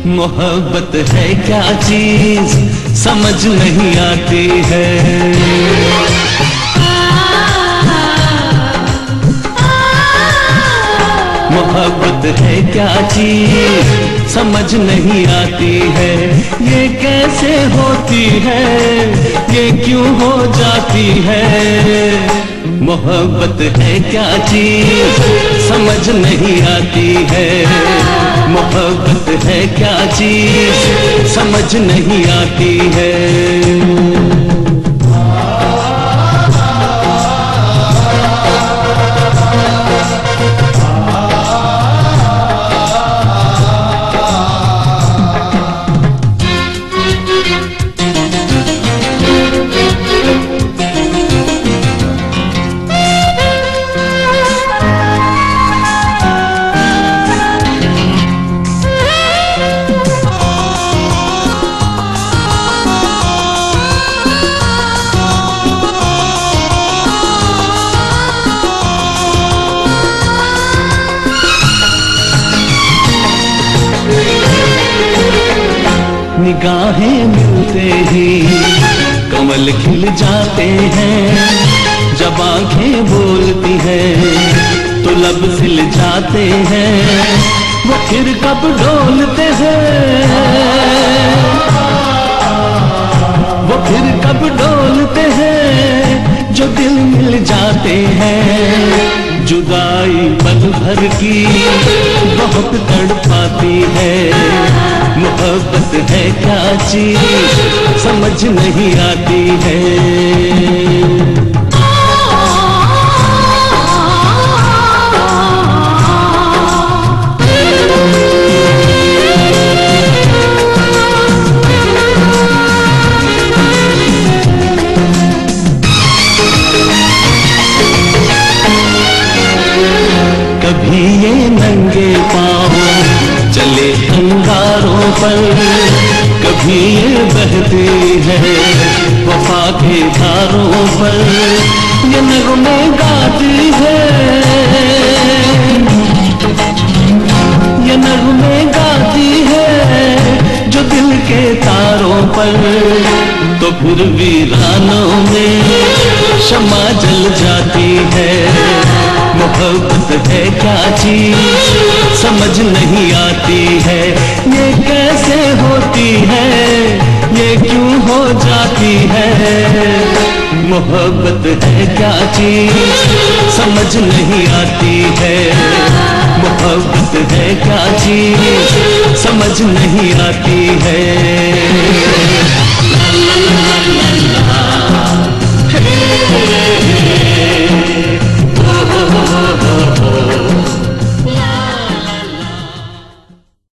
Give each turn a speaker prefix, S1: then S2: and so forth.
S1: मोहब्बत है क्या चीज समझ नहीं आती है। मोहब्बत है क्या चीज समझ नहीं आती है। ये कैसे होती है, ये क्यों हो जाती है। मोहब्बत है क्या चीज समझ नहीं आती है। मोहब्बत है क्या चीज समझ नहीं आती है। निगाहें मिलते ही कमल खिल जाते हैं। जब आंखें बोलती हैं तो लब सिल जाते हैं। वो फिर कब डोलते हैं, वो फिर कब डोलते हैं। जो दिल मिल जाते हैं। जुदाई पल भर की बहुत तड़पाती है। मोहब्बत है क्या चीज समझ नहीं आती है। कभी ये नंगे पाँव चले अंगारों पर, कभी ये बहती है वफा के धारों पर। ये नगमे गाती है, ये नगमे गाती है जो दिल के तारों पर। तो फिर वीरानों में शम्मा जल जाती है। मोहब्बत है क्या चीज समझ नहीं आती है। ये कैसे होती है, ये क्यों हो जाती है। मोहब्बत है क्या चीज समझ नहीं आती है। मोहब्बत है क्या चीज समझ नहीं आती है।